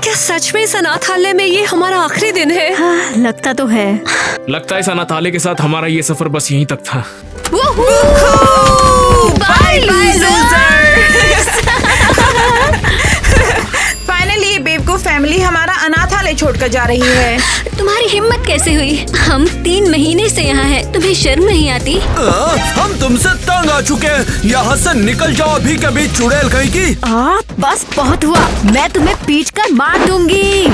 क्या सच में इस अनाथालय में ये हमारा आखिरी दिन है? हाँ, लगता तो है। लगता है इस अनाथालय के साथ हमारा ये सफर बस यहीं तक था। बाय फाइनली बेवकूफ फैमिली हमारा अनाथालय छोड़कर जा रही है। तुम्हारी हिम्मत कैसे हुई? हम 3 महीने से यहाँ हैं। तुम्हें शर्म नहीं आती? हम तुमसे तंग आ चुके हैं। यहाँ से निकल जाओ अभी के अभी, चुड़ैल कहीं की। बस बहुत हुआ, मैं तुम्हें पीट कर मार दूंगी।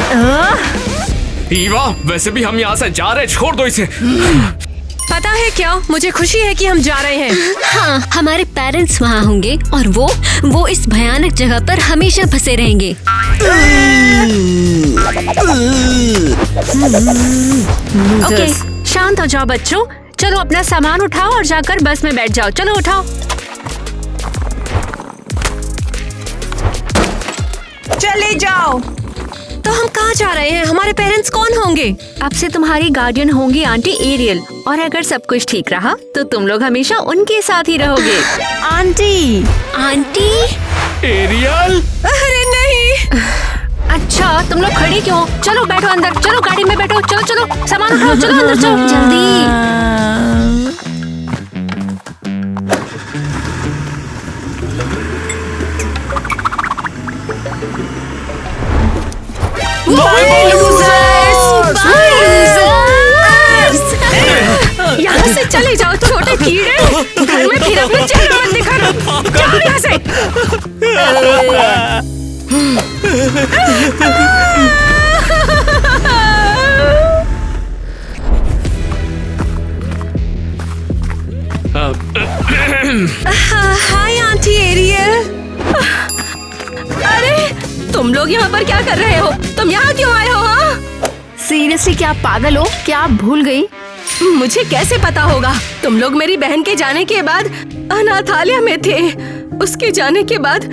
ईवा, वैसे भी हम यहाँ से जा रहे, छोड़ दो इसे। पता है क्या, मुझे खुशी है कि हम जा रहे हैं। हाँ, हमारे पेरेंट्स वहाँ होंगे और वो इस भयानक जगह पर हमेशा फंसे रहेंगे। ओके, शांत हो जाओ बच्चों। चलो अपना सामान उठाओ और जाकर बस में बैठ जाओ। चलो उठाओ। चले जाओ। तो हम कहाँ जा रहे हैं? हमारे पेरेंट्स कौन होंगे? अब से तुम्हारी गार्डियन होंगी आंटी एरियल, और अगर सब कुछ ठीक रहा तो तुम लोग हमेशा उनके साथ ही रहोगे। आंटी। आंटी? एरियल? अरे नहीं। अच्छा, तुम लोग खड़ी क्यों? चलो बैठो अंदर, चलो गाड़ी में बैठो, चलो चलो सामान उठाओ, चलो अंदर चलो जल्दी। यहाँ से चले जाओ छोटे कीड़े। घर में फिर अपने चेहरा मत दिखाना। जाओ यहाँ से। Hi aunty Ariel. अरे तुम लोग यहाँ पर क्या कर रहे हो? तुम यहाँ क्यों आए हो? हाँ? सीरियसली क्या आप पागल हो? क्या आप भूल गई? मुझे कैसे पता होगा? तुम लोग मेरी बहन के जाने के बाद अनाथालय में थे। उसके जाने के बाद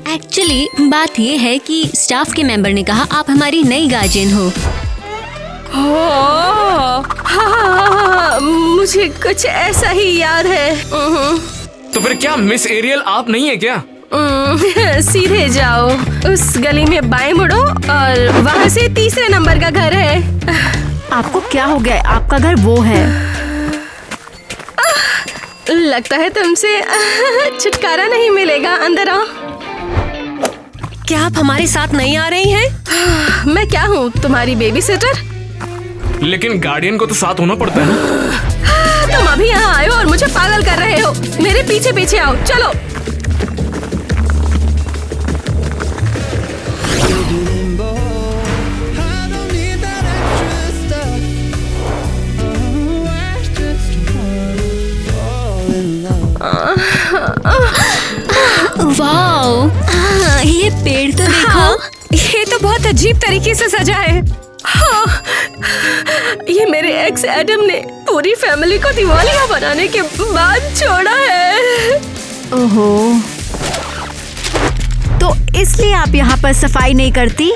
एक्चुअली बात ये है कि स्टाफ के मेंबर ने कहा आप हमारी नई गार्जियन हो। हाँ, मुझे कुछ ऐसा ही याद है। तो फिर क्या मिस एरियल आप नहीं है क्या? सीधे जाओ, उस गली में बाएं मुड़ो और वहाँ से 3रे नंबर का घर है। आपको क्या हो गया? आपका घर वो है। लगता है तुमसे छुटकारा नहीं मिलेगा। अंदर आओ। क्या आप हमारे साथ नहीं आ रही हैं? मैं क्या हूँ, तुम्हारी बेबी सिटर? लेकिन गार्डियन को तो साथ होना पड़ता है ना। तुम अभी यहाँ आए हो और मुझे पागल कर रहे हो। मेरे पीछे पीछे आओ, चलो। वाओ, ये पेड़ तो देखो। हाँ, ये तो बहुत अजीब तरीके से सजा है। हाँ, ये मेरे एक्स एडम ने पूरी फैमिली को दिवालिया बनाने के बाद छोड़ा है। ओहो, तो इसलिए आप यहाँ पर सफाई नहीं करती?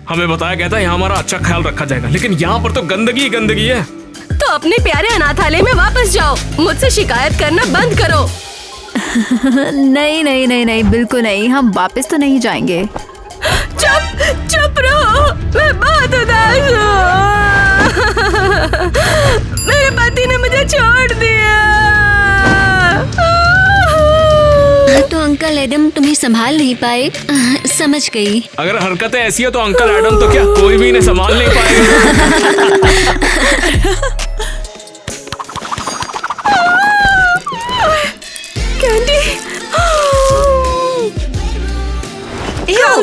हमें बताया गया था यहाँ हमारा अच्छा ख्याल रखा जाएगा, लेकिन यहाँ पर तो गंदगी ही गंदगी है। तो अपने प्यारे अनाथालय में वापस जाओ। मुझसे शिकायत करना बंद करो। नहीं नहीं नहीं नहीं, बिल्कुल नहीं, हम वापस तो नहीं जाएंगे। चुप रहो, मैं बहुत उदास हूँ। मेरे पति ने मुझे छोड़ दिया। तो अंकल एडम तुम्हें संभाल नहीं पाए? समझ गई। अगर हरकतें ऐसी है तो अंकल एडम तो क्या कोई भी इन्हें संभाल नहीं पाएगा।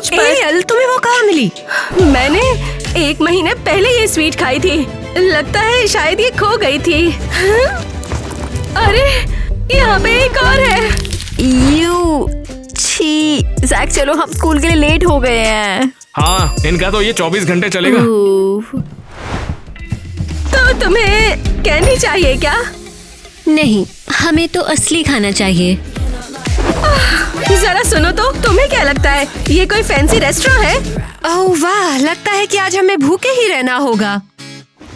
एरियल, तुम्हें वो कहाँ मिली? मैंने 1 महीने पहले ये स्वीट खाई थी। लगता है शायद ये खो गई थी। अरे यहाँ पे एक और है। छी, जैक चलो, हम स्कूल के लिए लेट हो गए हैं। हाँ, इनका तो ये 24 घंटे चलेगा। तो तुम्हें कैंडी चाहिए क्या? नहीं, हमें तो असली खाना चाहिए। जरा सुनो तो, तुम्हें क्या लगता है ये कोई फैंसी रेस्टोरेंट है? ओह वाह, लगता है कि आज हमें भूखे ही रहना होगा।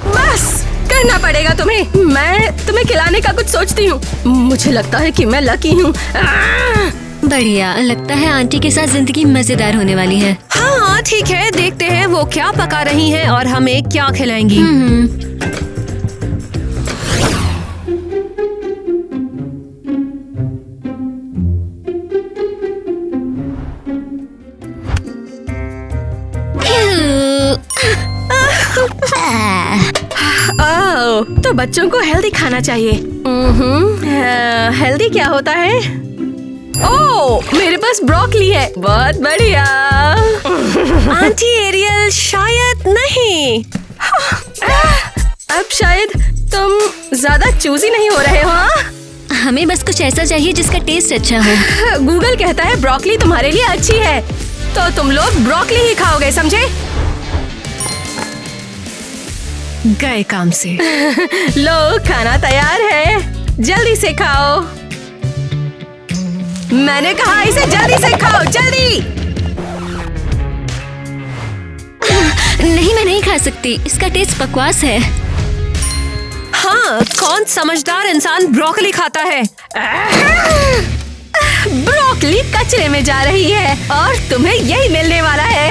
बस करना पड़ेगा तुम्हें। मैं तुम्हें खिलाने का कुछ सोचती हूँ। मुझे लगता है कि मैं लकी हूँ। बढ़िया, लगता है आंटी के साथ जिंदगी मजेदार होने वाली है। हाँ ठीक है, देखते हैं वो क्या पका रही हैं और हमें क्या खिलाएंगी। ओह, तो बच्चों को हेल्दी खाना चाहिए। हेल्दी क्या होता है? ओह, मेरे पास ब्रोकली है, बहुत बढ़िया। आंटी एरियल शायद नहीं। अब शायद तुम ज्यादा चूजी नहीं हो रहे हो। हाँ? हमें बस कुछ ऐसा चाहिए जिसका टेस्ट अच्छा हो। गूगल कहता है ब्रोकली तुम्हारे लिए अच्छी है, तो तुम लोग ब्रोकली ही खाओगे, समझे? गए काम से। लो, खाना तैयार है, जल्दी से खाओ। मैंने कहा इसे जल्दी से खाओ, जल्दी। नहीं, मैं नहीं खा सकती, इसका टेस्ट बकवास है। हाँ, कौन समझदार इंसान ब्रोकली खाता है? ब्रोकली कचरे में जा रही है और तुम्हें यही मिलने वाला है।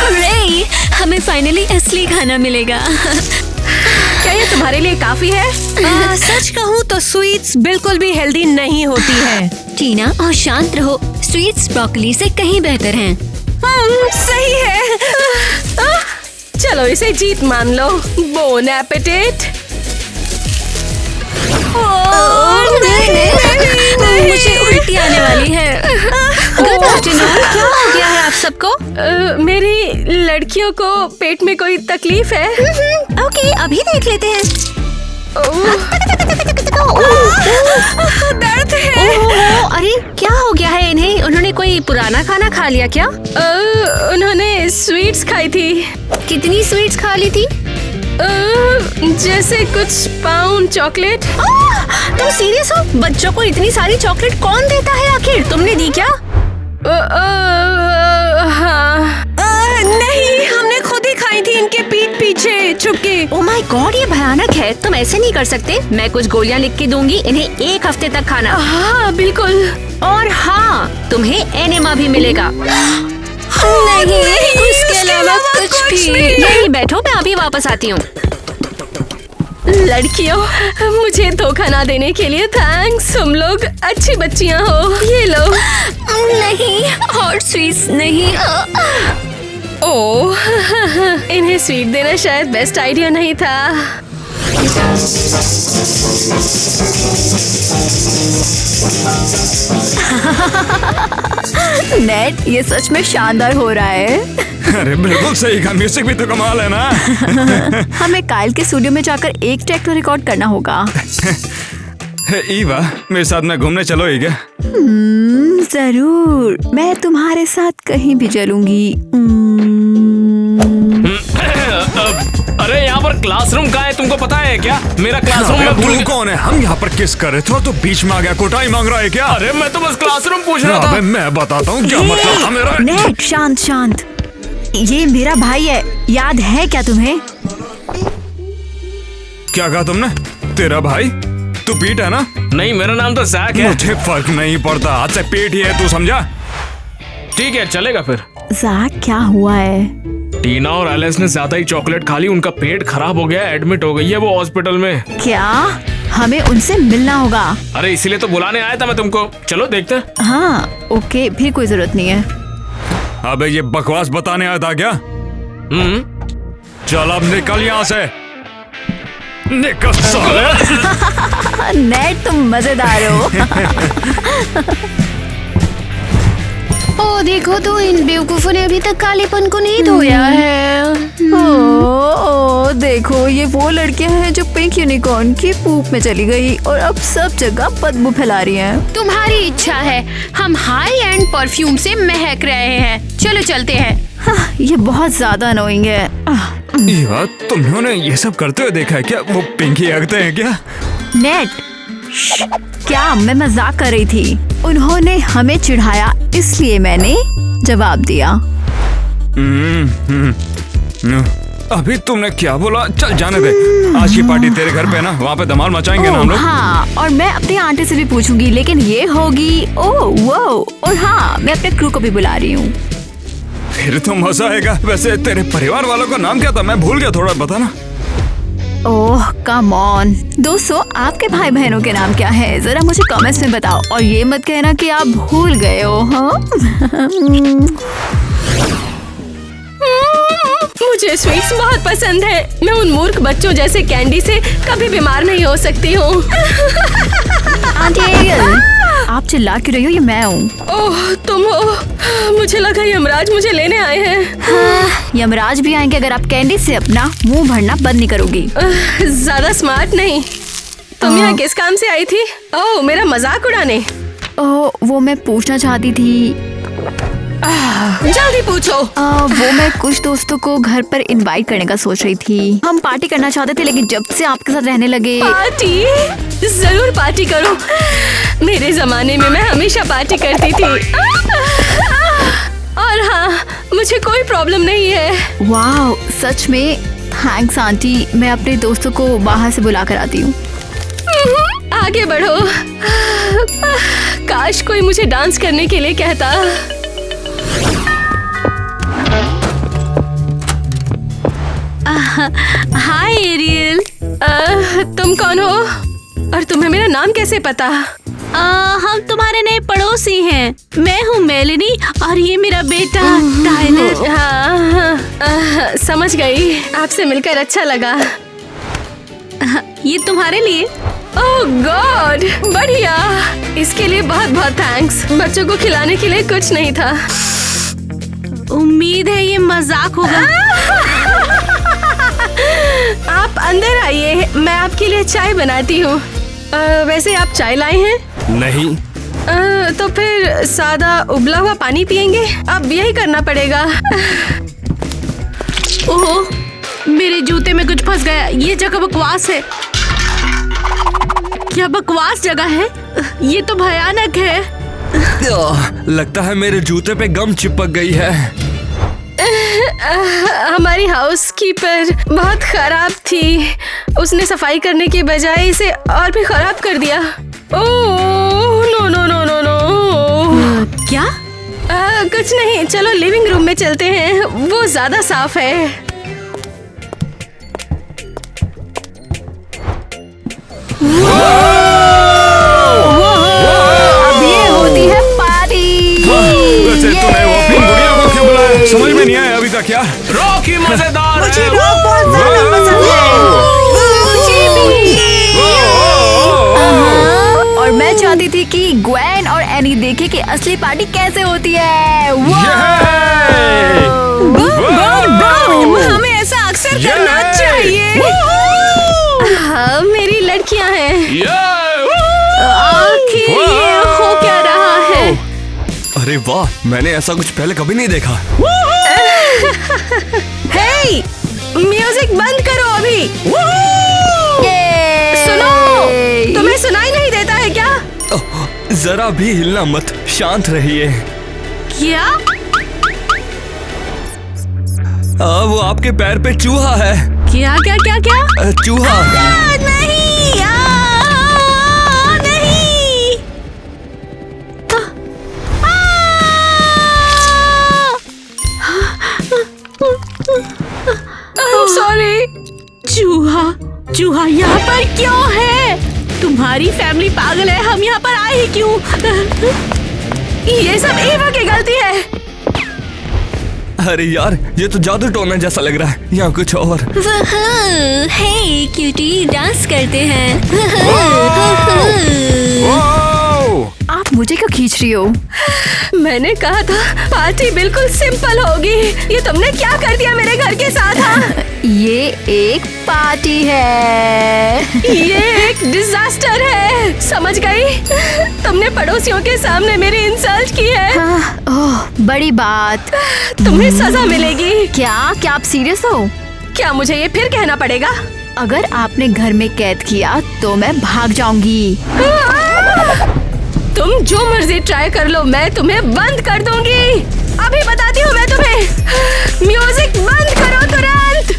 रे, हमें फाइनली असली खाना मिलेगा। क्या ये तुम्हारे लिए काफी है? सच कहूँ तो स्वीट्स बिल्कुल भी हेल्दी नहीं होती है। टीना, और शांत रहो, स्वीट्स ब्रोकली से कहीं बेहतर हैं। सही है। चलो इसे जीत मान लो। Bone apatite. मुझे उल्टी आने वाली है। गुड आफ्टरनून, क्या हो गया है आप सबको? मेरी लड़कियों को पेट में कोई तकलीफ है। ओके, अभी देख लेते हैं। दर्द है। अरे क्या हो गया है इन्हें? उन्होंने कोई पुराना खाना खा लिया क्या? उन्होंने स्वीट्स खाई थी। कितनी स्वीट्स खा ली थी? जैसे कुछ पाउंड चॉकलेट। तुम सीरियस हो? बच्चों को इतनी सारी चॉकलेट कौन देता है आखिर? तुमने दी क्या? हाँ। नहीं, हमने खुद ही खाई थी इनके पीठ पीछे छुपके। ओह माय गॉड, ये भयानक है। तुम ऐसे नहीं कर सकते। मैं कुछ गोलियां लिख के दूंगी, इन्हें 1 हफ्ते तक खाना। हाँ बिल्कुल। और हाँ, तुम्हें एनेमा भी मिलेगा। नहीं, उसके अलावा कुछ भी। यहीं बैठो, मैं अभी वापस आती हूँ। लड़कियों, मुझे धोखा ना देने के लिए थैंक्स। तुम लोग अच्छी बच्चियां हो। ये लो। नहीं, और स्वीट्स नहीं। ओह, इन्हें स्वीट देना शायद बेस्ट आइडिया नहीं था। नेट, ये सच में शानदार हो रहा है। अरे बिल्कुल सही कहा, म्यूजिक भी तो कमाल है ना। हमें काइल के स्टूडियो में जाकर एक ट्रैक तो रिकॉर्ड करना होगा। ईवा, मेरे साथ में घूमने चलोगी क्या? जरूर, मैं तुम्हारे साथ कहीं भी चलूंगी। अरे यहाँ पर क्लासरूम कहाँ है, तुमको पता है क्या? मेरा क्लासरूम में भूल तू कौन है? हम यहाँ पर किस कर रहे थे और तू बीच में आ गया, कोटाई मांग रहा है क्या? अरे मैं तो बस क्लासरूम पूछ रहा था। अबे मैं बताता हूँ क्या मतलब था मेरा। नेट, शांत शांत। ये मेरा भाई है, याद है क्या तुम्हें? क्या कहा तुमने? तेरा भाई? तू पीट है ना? नहीं, मेरा नाम तो जैक है। मुझे फर्क नहीं पड़ता, आज से पेट ही है, तू समझा? ठीक है, चलेगा फिर। जैक, क्या हुआ है? टीना और एलिस ने ज्यादा ही चॉकलेट खा ली, उनका पेट खराब हो गया, एडमिट हो गई है वो हॉस्पिटल में। क्या? हमें उनसे मिलना होगा। अरे इसीलिए तो बुलाने आया था मैं तुमको। चलो देखते हैं। हाँ ओके, फिर कोई जरूरत नहीं है। अबे ये बकवास बताने आया था क्या? चल अब निकल यहाँ से, निकल साले। नेट, तुम मजेदार हो। ओ देखो तो, इन बेवकूफों ने अभी तक कालेपन को नहीं धोया है। ओ देखो, ये वो लड़कियां हैं जो पिंक यूनिकॉर्न की पूप में चली गई और अब सब जगह बदबू फैला रही हैं। तुम्हारी इच्छा है, हम हाई एंड परफ्यूम से महक रहे हैं। चलो चलते हैं। हाँ, ये बहुत ज्यादा अनोइंग है। ईवा, तुमने ये सब करते हुए देखा है क्या? वो पिंकी हगते हैं क्या? नेट, क्या? मैं मजाक कर रही थी। उन्होंने हमें चिढ़ाया, इसलिए मैंने जवाब दिया। अभी तुमने क्या बोला? चल जाने दे, आज की पार्टी तेरे घर पे ना, वहाँ पे धमाल मचाएंगे ना हम लोग। हाँ, और मैं अपनी आंटी से भी पूछूंगी, लेकिन ये होगी ओह वो। और हाँ, मैं अपने क्रू को भी बुला रही हूँ। फिर तो मजा आएगा। वैसे तेरे परिवार वालों का नाम क्या था? मैं भूल गया, थोड़ा बता ना। ओह कम ऑन। दोस्तों, आपके भाई बहनों के नाम क्या है? जरा मुझे कमेंट्स में बताओ, और ये मत कहना कि आप भूल गए हो। हाँ मुझे स्वीट्स बहुत पसंद है। मैं उन मूर्ख बच्चों जैसे कैंडी से कभी बीमार नहीं हो सकती हूँ। आंटी एरियल, आप चिल्ला क्यों रही हो? ये मैं हूँ। ओह तुम हो? मुझे लगा यमराज मुझे लेने आए हैं। हाँ, यमराज भी आएंगे अगर आप कैंडी से अपना मुंह भरना बंद नहीं करोगी। ज्यादा स्मार्ट नहीं। तुम यहाँ किस काम से आई थी? ओह मेरा मजाक उड़ाने? ओह वो मैं पूछना चाहती थी। जल्दी पूछो। वो मैं कुछ दोस्तों को घर पर इनवाइट करने का सोच रही थी। हम पार्टी करना चाहते थे, लेकिन जब से आपके साथ रहने लगे। पार्टी? जरूर पार्टी करो। मेरे जमाने में मैं हमेशा पार्टी करती थी। और हाँ, मुझे कोई प्रॉब्लम नहीं है। वाह, सच में थैंक्स आंटी। मैं अपने दोस्तों को बाहर से बुला कर आती हूँ। आगे बढ़ो। काश कोई मुझे डांस करने के लिए कहता। हाय एरियल। तुम कौन हो और तुम्हें मेरा नाम कैसे पता? हम तुम्हारे नए पड़ोसी हैं। मैं हूँ मेलिनी और ये मेरा बेटा टाइलर। हाँ, समझ गई। आपसे मिलकर अच्छा लगा। ये तुम्हारे लिए। ओह गॉड, बढ़िया। इसके लिए बहुत बहुत थैंक्स। बच्चों को खिलाने के लिए कुछ नहीं था। उम्मीद है ये मजाक होगा। आप अंदर आइए, मैं आपके लिए चाय बनाती हूँ। वैसे आप चाय लाए हैं? नहीं। तो फिर सादा उबला हुआ पानी पियेंगे? अब यही करना पड़ेगा। ओह, मेरे जूते में कुछ फंस गया। ये जगह बकवास है। क्या बकवास जगह है? ये तो भयानक है। लगता है मेरे जूते पे गम चिपक गई है। हमारी हाउसकीपर बहुत खराब थी। उसने सफाई करने के बजाय इसे और भी खराब कर दिया। Oh no no no no no. क्या? कुछ नहीं, चलो लिविंग रूम में चलते हैं, वो ज्यादा साफ है। अब ये होती है पार्टी। वैसे तूने वो अपनी बुढ़िया को क्यों बुलाया? समझ में नहीं आया अभी तक यार। रॉकी मजेदार मुझे है। रॉक बहुत ज्यादा पसंद है। और मैं चाहती थी कि ग्वेन और एनी देखे कि असली पार्टी कैसे होती है। हमें ऐसा अक्सर करना चाहिए। हाँ, मेरी लड़कियां हैं। आखिर ये हो क्या रहा है? अरे वाह, मैंने ऐसा कुछ पहले कभी नहीं देखा। हे, म्यूजिक बंद करो अभी। सुनो, तुम्हें सुनाई नहीं देता है क्या? जरा भी हिलना मत, शांत रहिए। क्या? वो आपके पैर पे चूहा है। क्या क्या क्या क्या? चूहा। नहीं, नहीं। I'm sorry। चूहा यहाँ पर क्यों है? तुम्हारी फैमिली पागल है। हम यहाँ पर आए ही क्यों? ये सब ईवा की गलती है। अरे यार, ये तो जादू टोना जैसा लग रहा है। यहाँ कुछ और। हे क्यूटी, डांस करते हैं। आप मुझे क्यों खींच रही हो? मैंने कहा था पार्टी बिल्कुल सिंपल होगी। ये तुमने क्या कर दिया मेरे घर के साथ? हाँ? ये एक पार्टी है। ये एक डिजास्टर है, समझ गई? तुमने पड़ोसियों के सामने मेरी इंसल्ट की है। ओह, बड़ी बात। तुम्हें सजा मिलेगी। क्या आप सीरियस हो? क्या मुझे ये फिर कहना पड़ेगा? अगर आपने घर में कैद किया तो मैं भाग जाऊंगी। तुम जो मर्जी ट्राई कर लो, मैं तुम्हें बंद कर दूंगी। अभी बताती हूँ मैं तुम्हें। म्यूजिक बंद करो तुरंत।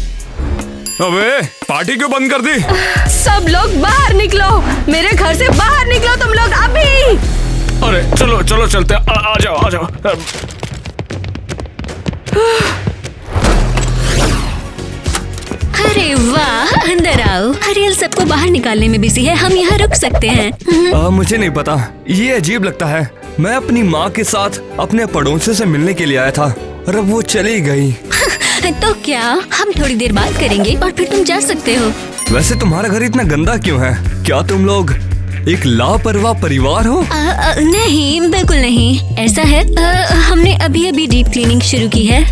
अबे पार्टी क्यों बंद कर दी? सब लोग बाहर निकलो, मेरे घर से बाहर निकलो तुम लोग अभी। अरे चलो चलो चलते, आ जाओ आ जाओ। अरे वाह, अंदर आओ। अरियल सबको बाहर निकालने में बिजी है, हम यहाँ रुक सकते हैं। मुझे नहीं पता, ये अजीब लगता है। मैं अपनी माँ के साथ अपने पड़ोसियों से मिलने के लिए आया था और अब वो चली गई। तो क्या हम थोड़ी देर बात करेंगे और फिर तुम जा सकते हो। वैसे तुम्हारा घर इतना गंदा क्यों है? क्या तुम लोग एक लापरवाह परिवार हो? नहीं, बिल्कुल नहीं। ऐसा है, हमने अभी अभी डीप क्लीनिंग शुरू की है।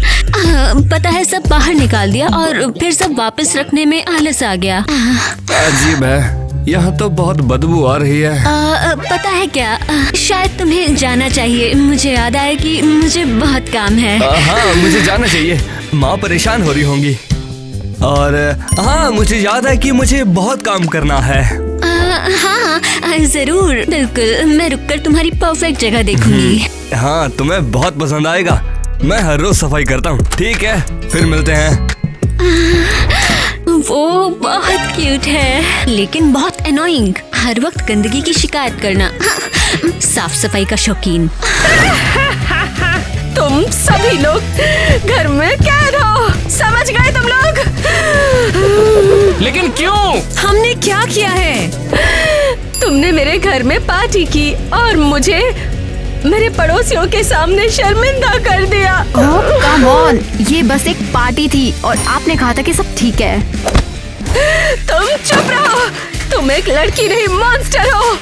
पता है, सब बाहर निकाल दिया और फिर सब वापस रखने में आलस आ गया। अजीब है, यहाँ तो बहुत बदबू आ रही है। पता है क्या, शायद तुम्हें जाना चाहिए। मुझे याद आया कि मुझे बहुत काम है। हाँ, मुझे जाना चाहिए। माँ परेशान हो रही होंगी। और हाँ, मुझे याद है कि मुझे बहुत काम करना है। हाँ, जरूर, बिल्कुल। मैं रुककर तुम्हारी परफेक्ट जगह देखूंगी। हाँ, तुम्हें बहुत पसंद आएगा। मैं हर रोज सफाई करता हूँ। ठीक है, फिर मिलते हैं। वो बहुत क्यूट है, लेकिन बहुत अनोइंग। हर वक्त गंदगी की शिकायत करना। साफ सफाई का शौकीन। तुम सभी लोग घर में कैद हो, समझ गए तुम लोग? लेकिन क्यों? हमने क्या किया है? तुमने मेरे घर में पार्टी की और मुझे मेरे पड़ोसियों के सामने शर्मिंदा कर दिया। ओह कम ऑन, ये बस एक पार्टी थी और आपने कहा था कि सब ठीक है। तुम चुप रहो, तुम एक लड़की नहीं मॉन्स्टर हो।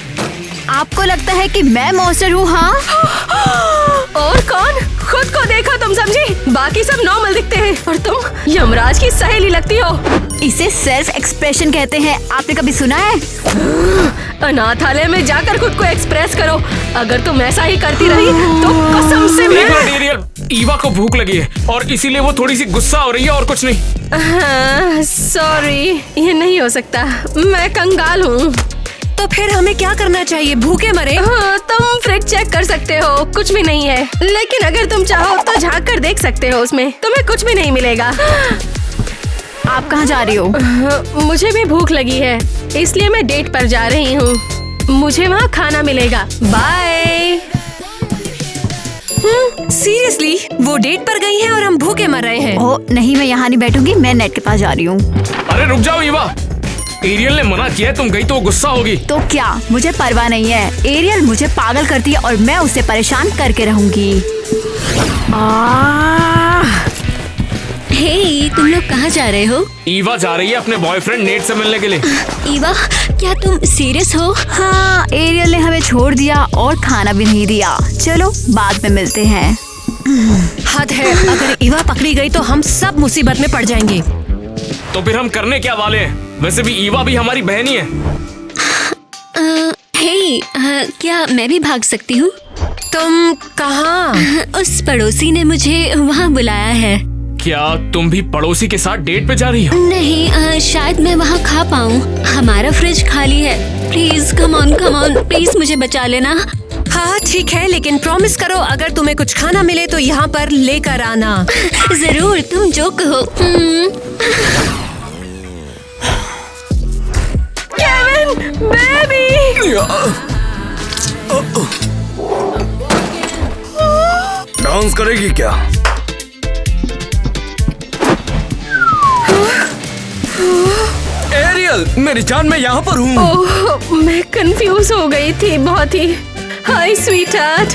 आपको लगता है कि मैं मॉन्स्टर हूँ? हाँ, और कौन? खुद को देखो, तुम समझी? बाकी सब नॉर्मल दिखते हैं और तुम यमराज की सहेली लगती हो। इसे सेल्फ एक्सप्रेशन कहते हैं। आपने कभी सुना है? अनाथालय में जाकर खुद को एक्सप्रेस करो। अगर तुम ऐसा ही करती रही तो कसम से मैं... ईवा को भूख लगी है और इसीलिए वो थोड़ी सी गुस्सा हो रही है और कुछ नहीं। सॉरी, ये नहीं हो सकता, मैं कंगाल हूँ। तो फिर हमें क्या करना चाहिए? भूखे मरे? हाँ, तुम फ्रिज चेक कर सकते हो, कुछ भी नहीं है। लेकिन अगर तुम चाहो तो झांक कर देख सकते हो, उसमें तुम्हें कुछ भी नहीं मिलेगा। आप कहाँ जा रही हो? मुझे भी भूख लगी है, इसलिए मैं डेट पर जा रही हूँ। मुझे वहाँ खाना मिलेगा। बाय। सीरियसली, वो डेट पर गई हैं और हम भूखे मर रहे हैं। ओह नहीं, मैं यहाँ नहीं बैठूंगी, मैं नेट के पास जा रही हूँ। अरे रुक जाओ ईवा, एरियल ने मना किया है, तुम गई तो वो गुस्सा होगी। तो क्या, मुझे परवाह नहीं है। एरियल मुझे पागल करती है और मैं उसे परेशान करके रहूंगी। हे, तुम लोग कहाँ जा रहे हो? ईवा जा रही है अपने बॉयफ्रेंड नेट से मिलने के लिए। ईवा, क्या तुम सीरियस हो? हाँ, एरियल ने हमें छोड़ दिया और खाना भी नहीं दिया। चलो बाद में मिलते हैं। हद है, अगर ईवा पकड़ी गई तो हम सब मुसीबत में पड़ जाएंगे। तो फिर हम करने क्या वाले हैं? वैसे भी ईवा भी हमारी बहन ही है। क्या मैं भी भाग सकती हूँ? तुम कहाँ? उस पड़ोसी ने मुझे वहाँ बुलाया है। क्या तुम भी पड़ोसी के साथ डेट पे जा रही हो? नहीं, शायद मैं वहाँ खा पाऊँ। हमारा फ्रिज खाली है। प्लीज कम ऑन, प्लीज मुझे बचा लेना। हाँ ठीक है, लेकिन प्रॉमिस करो अगर तुम्हें कुछ खाना मिले तो यहाँ पर लेकर आना। जरूर, तुम जो कहो। Kevin, baby. डांस करेगी क्या? एरियल, मेरी जान, मैं यहाँ पर हूँ। ओह, मैं कंफ्यूज हो गई थी बहुत ही। हाय स्वीटहार्ट।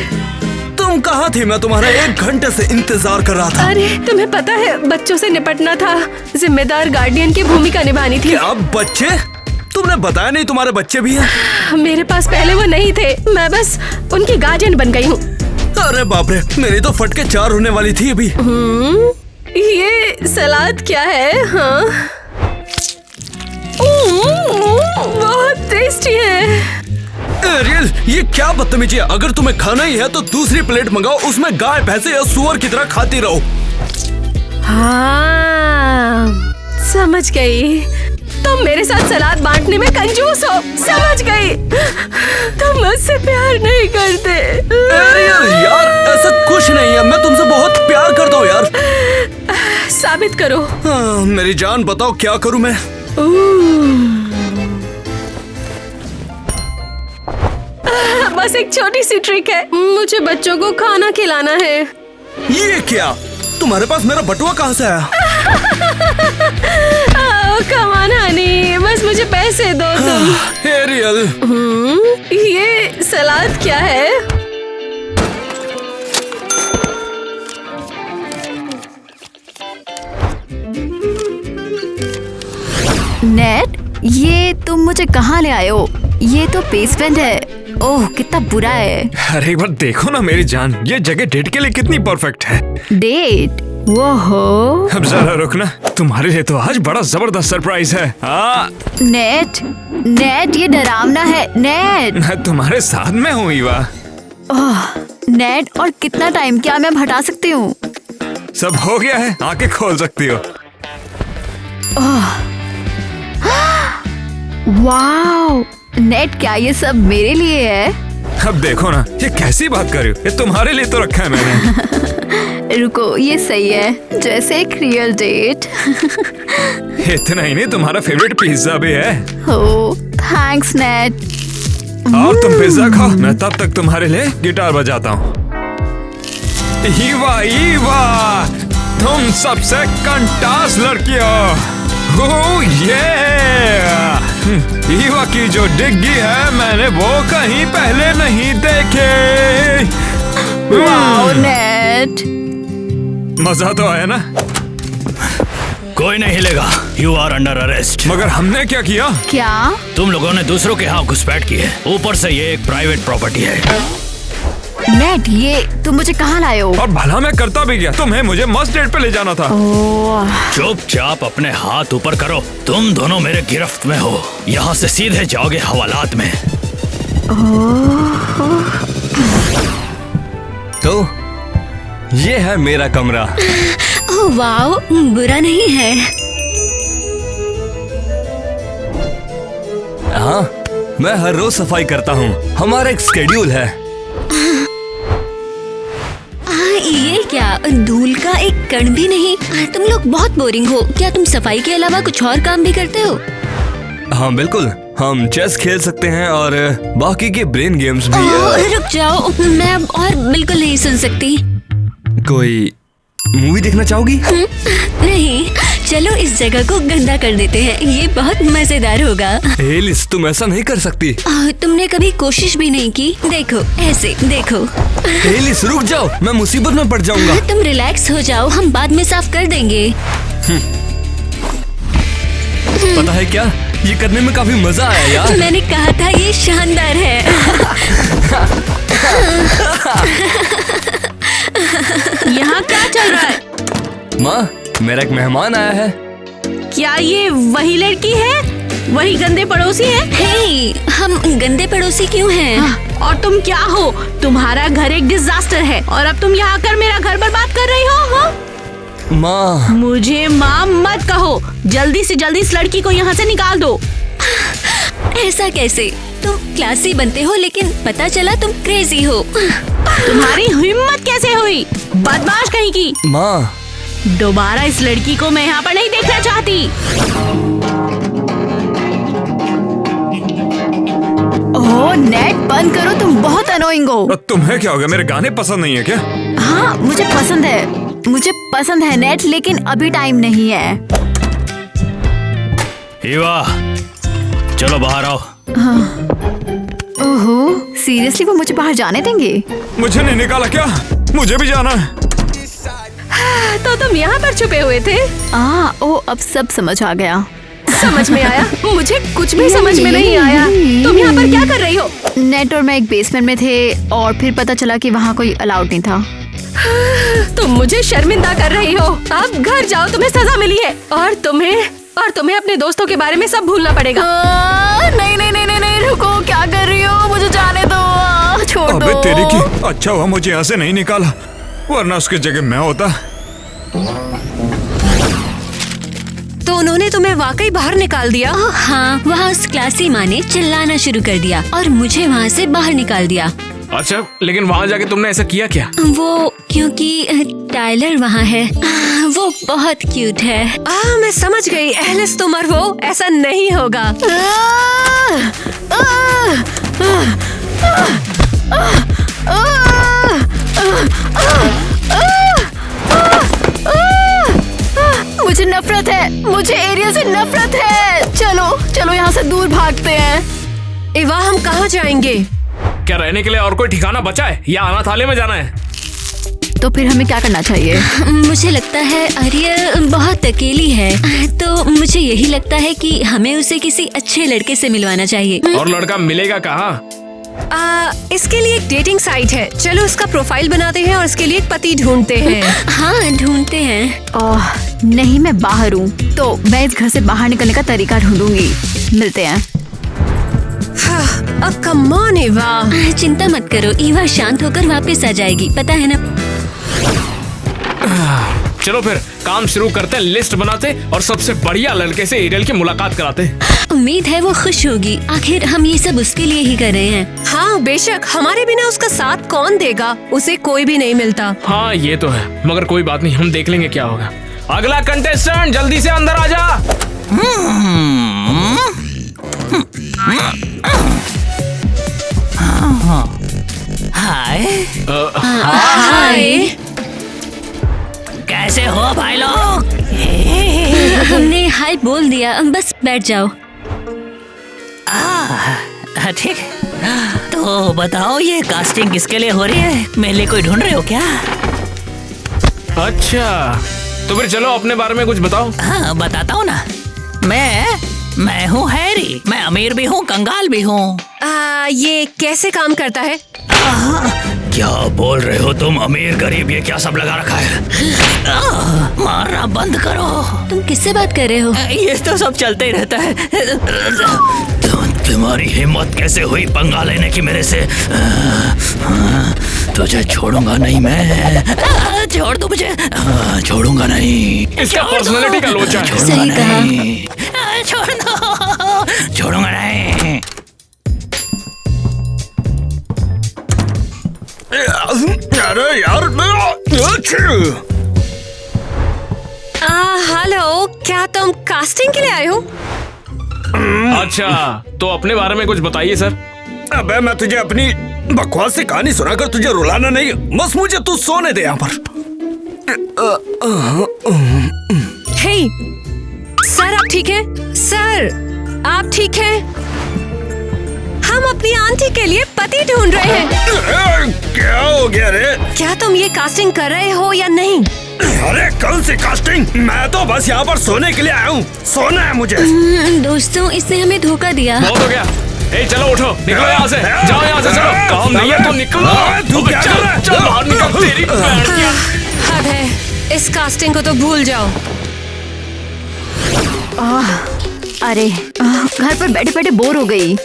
तुम कहाँ थी? मैं तुम्हारा 1 घंटे से इंतजार कर रहा था। अरे तुम्हें पता है, बच्चों से निपटना था, जिम्मेदार गार्डियन की भूमिका निभानी थी। क्या बच्चे? तुमने बताया नहीं तुम्हारे बच्चे भी हैं? मेरे पास पहले वो नहीं थे, मैं बस उनकी गार्डियन बन गई हूँ। अरे बाप रे, मेरी तो फटके 4 होने वाली थी अभी। ये सलाद क्या है? हाँ, बहुत टेस्टी है। एरियल, ये क्या बदतमीजी है? अगर तुम्हें खाना ही है तो दूसरी प्लेट मंगाओ, उसमें गाय भैंसे या सुअर की तरह खाती रहो। हाँ, समझ गई। तुम मेरे साथ सलाद बांटने में कंजूस हो, समझ गई। तुम मुझसे प्यार नहीं करते। यार ऐसा कुछ नहीं है, मैं तुमसे बहुत प्यार करता हूँ यार। साबित करो। मेरी जान बताओ क्या करूँ मैं? बस एक छोटी सी ट्रिक है, मुझे बच्चों को खाना खिलाना है। ये क्या? तुम्हारे पास मेरा बटुआ कहाँ से आया? कम ऑन हनी, बस मुझे पैसे दो तुम। एरियल, ये सलाद क्या है? नेट, ये तुम मुझे कहाँ ले आए हो? ये तो बेसमेंट है। ओह कितना बुरा है। अरे एक बार देखो ना मेरी जान, ये जगह डेट के लिए कितनी परफेक्ट है। डेट? वो हो। अब जरा रुकना, तुम्हारे लिए तो आज बड़ा जबरदस्त सरप्राइज है। नेट, नेट ये डरावना है। नेट, मैं तुम्हारे साथ में हूँ ईवा। ओह नेट, और कितना टाइम? क्या मैं अब हटा सकती हूँ? सब हो गया है, आंखें खोल सकती हो। वाओ नेट, क्या ये सब मेरे लिए है? अब देखो ना, ये कैसी बात कर रही हो? ये तुम्हारे लिए तो रखा है मैंने। रुको, ये सही है, जैसे एक रियल डेट। इतना ही नहीं, तुम्हारा फेवरेट पिज्जा भी है। हो थैंक्स नेट। और तुम पिज्जा खाओ, मैं तब तक तुम्हारे लिए गिटार बजाता हूँ। ईवा ईवा, तुम सबसे कंटास लड़की हो। ओह ये ईवा की जो डिग्गी है, मैंने वो कहीं पहले नहीं देखे। वाओ नेट, मजा तो आया ना? कोई नहीं हिलेगा। You are under arrest. मगर हमने क्या किया? क्या? तुम लोगों ने दूसरों के यहाँ घुसपैठ की है, ऊपर से ये एक प्राइवेट प्रॉपर्टी है। नेट, ये तुम मुझे कहाँ लाए हो? और भला मैं करता भी गया, तुम्हें मुझे मस्ट डेट पे ले जाना था। चुपचाप अपने हाथ ऊपर करो। तुम दोनों मेरे गिरफ्त में हो। यहाँ से सीधे जाओगे हवालात में। तो ये है मेरा कमरा। ओह वाओ, बुरा नहीं है। हाँ, मैं हर रोज सफाई करता हूँ। हमारा एक स्केड्यूल है। ये क्या, धूल का एक कण भी नहीं? तुम लोग बहुत बोरिंग हो। क्या तुम सफाई के अलावा कुछ और काम भी करते हो? हाँ बिल्कुल, हम चेस खेल सकते हैं और बाकी के ब्रेन गेम्स भी। रुक जाओ, मैं अब और बिल्कुल नहीं सुन सकती। कोई मूवी देखना चाहोगी? नहीं, चलो इस जगह को गंदा कर देते हैं, ये बहुत मजेदार होगा। एलिस, तुम ऐसा नहीं कर सकती। तुमने कभी कोशिश भी नहीं की। देखो ऐसे देखो। एलिस रुक जाओ, मैं मुसीबत में पड़ जाऊंगा। तुम रिलैक्स हो जाओ, हम बाद में साफ कर देंगे। पता है क्या, ये करने में काफी मजा आया यार। मैंने कहा था ये शानदार है। यहाँ क्या चल रहा है? माँ, मेरा एक मेहमान आया है। क्या ये वही लड़की है? वही गंदे पड़ोसी है? हे, हम गंदे पड़ोसी क्यों हैं? और तुम क्या हो? तुम्हारा घर एक डिजास्टर है और अब तुम यहाँ आकर मेरा घर बर्बाद कर रही हो? हाँ? माँ, मुझे माँ मत कहो। जल्दी से जल्दी इस लड़की को यहाँ से निकाल दो। ऐसा कैसे? तुम क्लासी बनते हो लेकिन पता चला तुम क्रेजी हो। तुम्हारी हिम्मत कैसे हुई? बदमाश कहीं की। माँ, दोबारा इस लड़की को मैं यहाँ पर नहीं देखना चाहती। ओह नेट, बंद करो, तुम बहुत अनोइंग हो। तुम्हें क्या हो गया? मेरे गाने पसंद नहीं है क्या? हाँ मुझे पसंद है, मुझे पसंद है नेट, लेकिन अभी टाइम नहीं है। ईवा, चलो बाहर आओ। ओहो, सीरियसली वो मुझे बाहर जाने देंगे? मुझे नहीं निकाला क्या? मुझे भी जाना है। तो तुम यहाँ पर छुपे हुए थे? ओह अब सब समझ आ गया। समझ में आया? मुझे कुछ भी समझ में नहीं आया। तुम यहाँ पर क्या कर रही हो? नेट और मैं एक बेसमेंट में थे और फिर पता चला कि वहाँ कोई अलाउड नहीं था। तुम मुझे शर्मिंदा कर रही हो। अब घर जाओ, तुम्हें सजा मिली है और तुम्हें अपने दोस्तों के बारे में सब भूलना पड़ेगा। नहीं नहीं नहीं नहीं, रुको, क्या कर रही हो? मुझे जाने दो, छोड़ दो। अबे तेरी की, अच्छा हुआ मुझे यहाँ से नहीं निकाला, वरना उसकी जगह मैं होता। तो उन्होंने तुम्हें वाकई बाहर निकाल दिया? हाँ, वहाँ उस क्लासी माँ ने चिल्लाना शुरू कर दिया और मुझे वहाँ से बाहर निकाल दिया। अच्छा, लेकिन वहाँ जाके तुमने ऐसा किया क्या? वो क्योंकि टाइलर वहाँ है, वो बहुत क्यूट है। मैं समझ गई। एलिस तुम और वो, ऐसा नहीं होगा। मुझे नफरत है, मुझे एरियल से नफरत है। चलो चलो यहाँ से दूर भागते हैं। इवा, हम कहाँ जाएंगे? क्या रहने के लिए और कोई ठिकाना बचा है या अनाथालय में जाना है? तो फिर हमें क्या करना चाहिए? मुझे लगता है आर्य बहुत अकेली है, तो मुझे यही लगता है कि हमें उसे किसी अच्छे लड़के से मिलवाना चाहिए। और लड़का मिलेगा कहाँ? इसके लिए एक डेटिंग साइट है, चलो उसका प्रोफाइल बनाते हैं और इसके लिए एक पति ढूंढते हैं। हाँ, ढूंढते हैं। ओह नहीं, मैं बाहर हूँ, तो मैं इस घर से बाहर निकलने का तरीका ढूंढूंगी। मिलते हैं। Come on Eva. चिंता मत करो, ईवा शांत होकर वापस आ जाएगी, पता है ना। चलो फिर काम शुरू करते हैं, लिस्ट बनाते और सबसे बढ़िया लड़के से एरियल की मुलाकात कराते। उम्मीद है वो खुश होगी, आखिर हम ये सब उसके लिए ही कर रहे हैं। हाँ बेशक, हमारे बिना उसका साथ कौन देगा? उसे कोई भी नहीं मिलता। हाँ ये तो है, मगर कोई बात नहीं, हम देख लेंगे क्या होगा। अगला कंटेस्टेंट जल्दी से अंदर आ जा। हाय। हाय। कैसे हो भाई लोग? हमने हाय बोल दिया, बस बैठ जाओ। ठीक, तो बताओ ये कास्टिंग किसके लिए हो रही है? मेरे लिए कोई ढूंढ रहे हो क्या? अच्छा, तो फिर चलो अपने बारे में कुछ बताओ। हाँ बताता हूँ ना। मैं हूँ हैरी। मैं अमीर भी हूँ, कंगाल भी हूँ। ये कैसे काम करता है? क्या बोल रहे हो तुम? अमीर गरीब ये क्या सब लगा रखा है? मारना बंद करो। तुम किससे बात कर रहे हो? ये तो सब चलते ही रहता है। तुम्हारी हिम्मत कैसे हुई पंगा लेने की मेरे से? तुझे छोड़ूंगा नहीं मैं। छोड़ दो मुझे। छोड़ूंगा नहीं। इसका पर्सनालिटी का लोचा है। सही कहा। छोड़ दो। छोड़ूंगा नहीं। अरे यार, हेलो, क्या तुम कास्टिंग के लिए आए हो? अच्छा, तो अपने बारे में कुछ बताइए सर। अबे मैं तुझे अपनी बकवास से कहानी सुनाकर तुझे रुलाना नहीं, बस मुझे तू सोने दे यहाँ पर। हे, सर आप ठीक हैं? सर आप ठीक हैं? हम अपनी आंटी के लिए पति ढूंढ रहे हैं। क्या हो गया रे? क्या तुम ये कास्टिंग कर रहे हो या नहीं? अरे कौन सी कास्टिंग? मैं तो बस यहाँ पर सोने के लिए आया हूँ, सोना है मुझे। दोस्तों, इसने हमें धोखा दिया। बहुत हो गया। ए चलो उठो, निकलो यहाँ से, जाओ यहाँ से, चलो। काम नहीं है तो निकलो। तू क्या कर रहा है? चल बाहर निकल, तेरी बहन की। हद है, इस कास्टिंग को तो भूल जाओ। अरे घर पर बैठे बैठे बोर हो गई।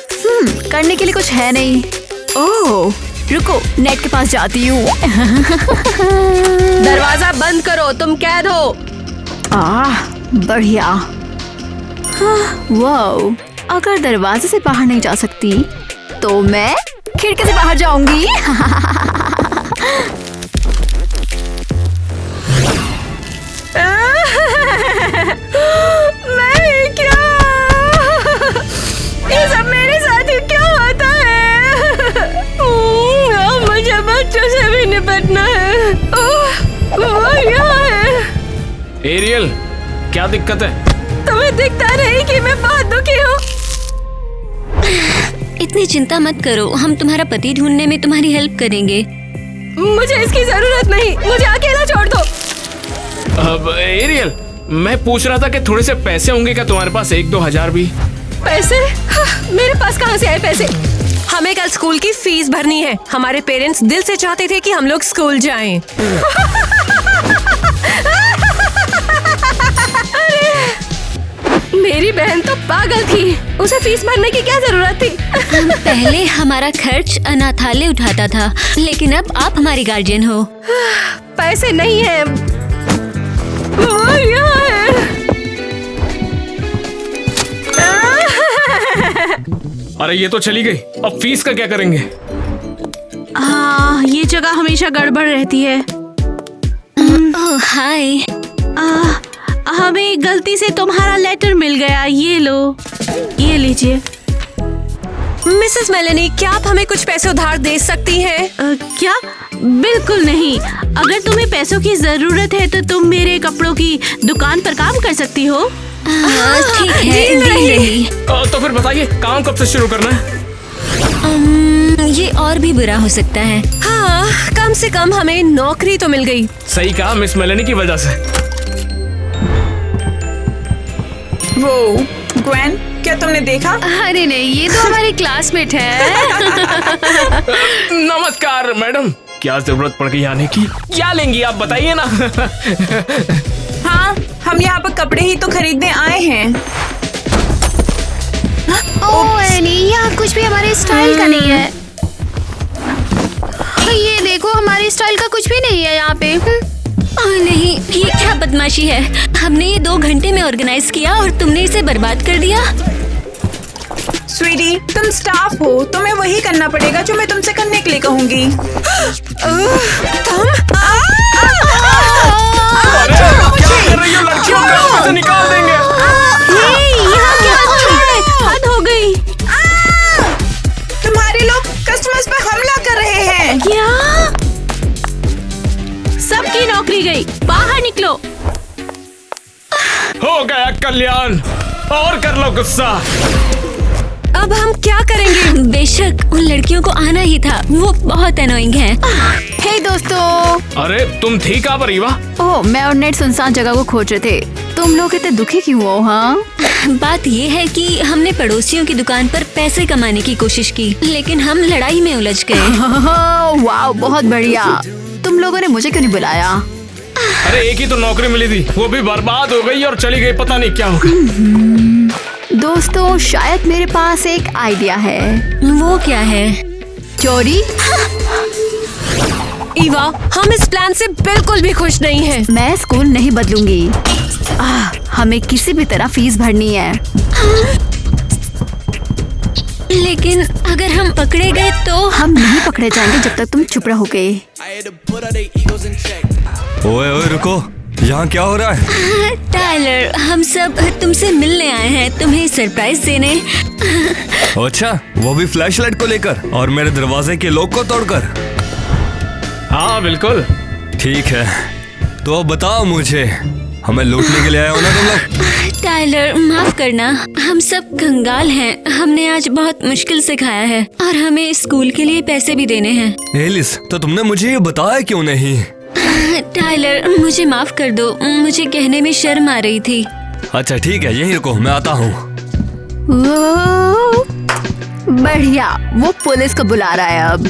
करने के लिए कुछ है नहीं। ओह रुको, नेट के पास जाती हूँ। दरवाजा बंद करो, तुम कैद हो। बढ़िया। वाओ, अगर दरवाजे से बाहर नहीं जा सकती तो मैं खिड़की से बाहर जाऊंगी। मैं क्या? ये सब मेरे साथ ही क्यों होता है? मुझे बच्चों से भी निपटना है। वो यहाँ है। एरियल, क्या दिक्कत है? तुम्हें दिखता नहीं कि मैं बहुत दुखी हूँ? इतनी चिंता मत करो, हम तुम्हारा पति ढूंढने में तुम्हारी हेल्प करेंगे। मुझे इसकी जरूरत नहीं, मुझे अकेला छोड़ दो। अब एरियल, मैं पूछ रहा था कि थोड़े से पैसे होंगे क्या तुम्हारे पास? 1-2 हजार भी? पैसे? मेरे पास कहाँ से आए पैसे? हमें कल स्कूल की फीस भरनी है। हमारे पेरेंट्स दिल से चाहते थे कि हम लोग स्कूल जाएं। मेरी बहन तो पागल थी, उसे फीस भरने की क्या जरूरत थी? पहले हमारा खर्च अनाथालय उठाता था, लेकिन अब आप हमारी गार्जियन हो। पैसे नहीं है। वो यहाँ है। अरे ये तो चली गई, अब फीस का क्या करेंगे? हाँ, ये जगह हमेशा गड़बड़ रहती है। ओह हाय। हमें गलती से तुम्हारा लेटर मिल गया, ये लो, ये लीजिए। मिसेस मेलेनी, क्या आप हमें कुछ पैसे उधार दे सकती हैं? क्या? बिल्कुल नहीं। अगर तुम्हें पैसों की जरूरत है तो तुम मेरे कपड़ों की दुकान पर काम कर सकती हो। ठीक है, दे रही। तो फिर बताइए काम कब से शुरू करना है? ये और भी बुरा हो सकता है। हाँ, कम से कम हमें नौकरी तो मिल गई। सही कहा, मिस मेलेनी की वजह से। वो ग्वेन, क्या तुमने देखा? अरे नहीं, ये तो हमारी क्लासमेट है। नमस्कार मैडम, क्या जरूरत पड़ गई आने की? क्या लेंगी आप बताइए ना। हाँ, हम यहाँ पर कपड़े ही तो खरीदने आए हैं। ओह एनी, यहाँ कुछ भी हमारे स्टाइल का नहीं है। ये देखो, हमारे स्टाइल का कुछ भी नहीं है यहाँ पे। नहीं, ये क्या बदमाशी है। हमने ये 2 घंटे में ऑर्गेनाइज किया और तुमने इसे बर्बाद कर दिया। स्वीटी, तुम स्टाफ हो, तुम्हें वही करना पड़ेगा जो मैं तुमसे करने के लिए कहूँगी। अरे क्या कर रही हो लड़कियों को? यहाँ से निकाल देंगे। यहाँ क्या हद हो गई। तुम्हारे लोग कस्टमर्स पर हमला कर रहे हैं। क्या? सबकी नौकरी गई, बाहर निकलो। हो गया कल्याण, और कर लो गुस्सा। अब हम क्या करेंगे? बेशक उन लड़कियों को आना ही था, वो बहुत अनोइंग है। हे दोस्तों। अरे तुम थी कहाँ पर ईवा? ओह, मैं और नेट सुनसान जगह को खोज रहे थे। तुम लोग इतने दुखी क्यों हो? हाँ, बात ये है कि हमने पड़ोसियों की दुकान पर पैसे कमाने की कोशिश की, लेकिन हम लड़ाई में उलझ गए। वाह, बहुत बढ़िया। तुम लोगों ने मुझे क्यों नहीं बुलाया? अरे एक ही तो नौकरी मिली थी, वो भी बर्बाद हो गई और चली गई, पता नहीं क्या होगा। दोस्तों, शायद मेरे पास एक आइडिया है। वो क्या है? चोरी? ईवा, हम इस प्लान से बिल्कुल भी खुश नहीं हैं। मैं स्कूल नहीं बदलूंगी। हमें किसी भी तरह फीस भरनी है। लेकिन अगर हम पकड़े गए तो? हम नहीं पकड़े जाएंगे जब तक तुम चुप रहोगे। ओए ओए रुको, यहाँ क्या हो रहा है? टाइलर, हम सब तुमसे मिलने आए हैं, तुम्हें सरप्राइज देने। अच्छा, वो भी फ्लैशलाइट को लेकर और मेरे दरवाजे के लॉक को तोड़कर? हाँ बिल्कुल। ठीक है, तो अब बताओ मुझे, हमें लूटने के लिए आए हो ना तुम लोग? टाइलर, माफ करना, हम सब कंगाल हैं। हमने आज बहुत मुश्किल से खाया है और हमें स्कूल के लिए पैसे भी देने हैं। एलिस, तो तुमने मुझे ये बताया क्यों नहीं? टाइलर, मुझे माफ कर दो, मुझे कहने में शर्म आ रही थी। अच्छा ठीक है, यहीं रुको, मैं आता हूँ। बढ़िया, वो पुलिस को बुला रहा है अब।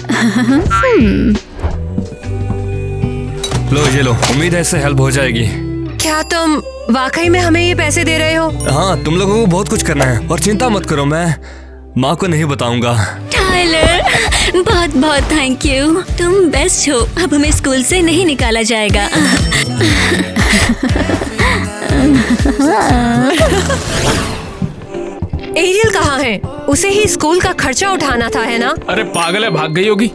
लो ये लो, उम्मीद है इससे हेल्प हो जाएगी। क्या तुम वाकई में हमें ये पैसे दे रहे हो? हाँ, तुम लोगों को बहुत कुछ करना है और चिंता मत करो, मैं माँ को नहीं बताऊंगा। टाइलर, बहुत बहुत थैंक यू, तुम बेस्ट हो। अब हमें स्कूल से नहीं निकाला जाएगा। एरियल कहाँ है? उसे ही स्कूल का खर्चा उठाना था, है ना? अरे पागल है, भाग गई होगी।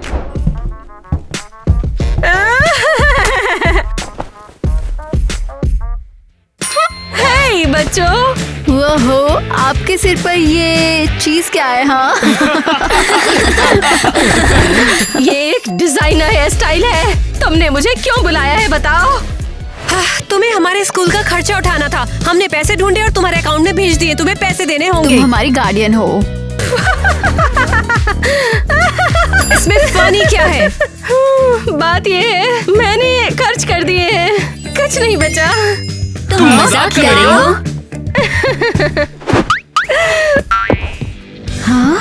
हे बच्चों, वो हो, आपके सिर पर ये चीज क्या है? हाँ। ये एक डिजाइनर हेयर स्टाइल है। तुमने मुझे क्यों बुलाया है बताओ? तुम्हें हमारे स्कूल का खर्चा उठाना था, हमने पैसे ढूंढे और तुम्हारे अकाउंट में भेज दिए। तुम्हें पैसे देने होंगे। तुम हमारी गार्डियन हो। इसमें फनी क्या है? बात ये है, मैंने खर्च कर दिए हैं, कुछ नहीं बचा। तुम मजाक कर रही हो? हाँ?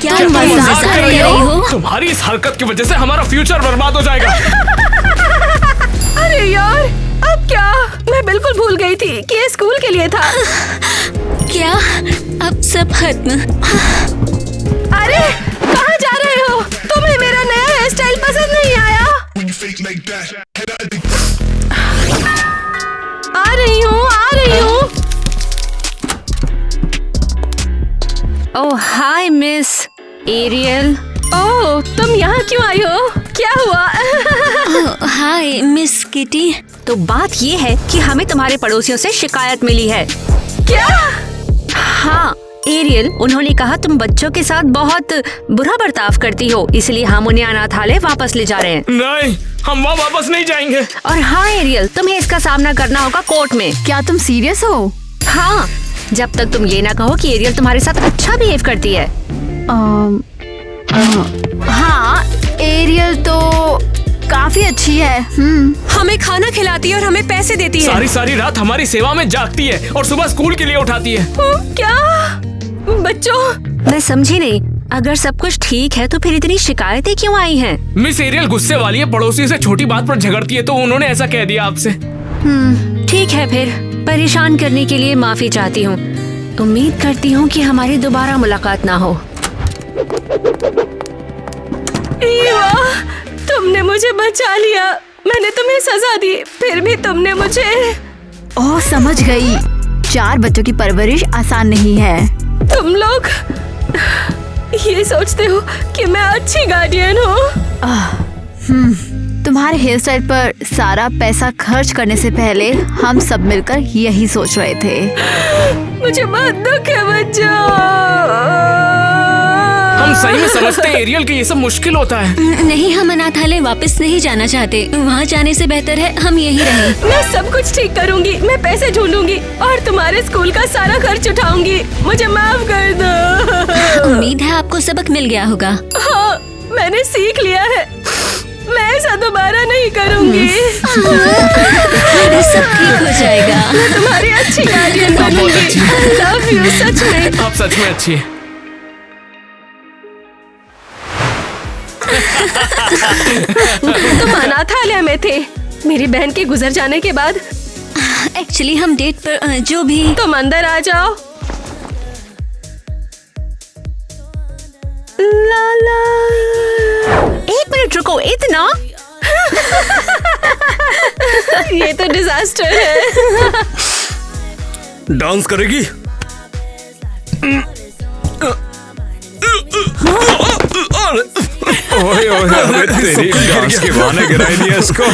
क्या तुम मजाक कर रही हो? तुम्हारी इस हरकत की वजह से हमारा फ्यूचर बर्बाद हो जाएगा। अरे यार, अब क्या? मैं बिल्कुल भूल गई थी कि ये स्कूल के लिए था। क्या अब सब खत्म? अरे कहाँ जा रहे हो? तुम्हें मेरा नया हेयर स्टाइल पसंद नहीं आया? आ रही हूँ। ओह हाय मिस, एरियल, ओह तुम यहाँ क्यों आई हो? क्या हुआ? Hi miss kitty. तो बात ये है कि हमें तुम्हारे पड़ोसियों से शिकायत मिली है। क्या? हाँ एरियल, उन्होंने कहा तुम बच्चों के साथ बहुत बुरा बर्ताव करती हो, इसलिए हम उन्हें अनाथालय वापस ले जा रहे हैं। नहीं, हम वहाँ वापस नहीं जाएंगे। और हाँ एरियल, तुम्हें इसका सामना करना होगा कोर्ट में। क्या तुम सीरियस हो? हाँ, जब तक तुम ये ना कहो कि एरियल तुम्हारे साथ अच्छा बिहेव करती है। हाँ, एरियल तो काफी अच्छी है। हमें खाना खिलाती है और हमें पैसे देती है। सारी रात हमारी सेवा में जागती है और सुबह स्कूल के लिए उठाती है। क्या? बच्चों, मैं समझी नहीं। अगर सब कुछ ठीक है तो फिर इतनी शिकायतें क्यों आई हैं? मिस एरियल गुस्से वाली है, पड़ोसी से छोटी बात पर झगड़ती है, तो उन्होंने ऐसा कह दिया आपसे। ठीक है, फिर परेशान करने के लिए माफी चाहती हूँ। उम्मीद करती हूँ कि हमारी दोबारा मुलाकात ना हो। ईवा, तुमने मुझे बचा लिया। मैंने तुम्हें सजा दी, फिर भी तुमने मुझे। ओह समझ गई। 4 बच्चों की परवरिश आसान नहीं है। तुम लोग ये सोचते हो कि मैं अच्छी गार्डियन हूँ? तुम्हारे हेयर स्टाइल पर सारा पैसा खर्च करने से पहले हम सब मिलकर यही सोच रहे थे। मुझे बहुत दुख है बच्चों। हम सही में समझते हैं एरियल कि ये सब मुश्किल होता है। नहीं, हम अनाथालय वापस नहीं जाना चाहते। वहाँ जाने से बेहतर है हम यहीं रहें। मैं सब कुछ ठीक करूँगी। मैं पैसे ढूंढूंगी और तुम्हारे स्कूल का सारा खर्च उठाऊंगी। मुझे माफ कर दो। उम्मीद है आपको सबक मिल गया होगा। हाँ, मैंने सीख लिया है। मैं ऐसा दोबारा नहीं करूँगी। सब ठीक हो जाएगा। मैं तुम्हारी अच्छी गार्डियन बनूंगी। I love you, सच में। आप सच में अच्छी है। तुम अनाथालय में थे मेरी बहन के गुजर जाने के बाद। एक्चुअली हम डेट पर जो भी। तुम अंदर आ जाओ। लाला, 1 मिनट रुको। इतना ये तो डिजास्टर है। डांस करेगी? ओए ओए, अबे तेरी डांस के बहाने गिराई दिया इसको।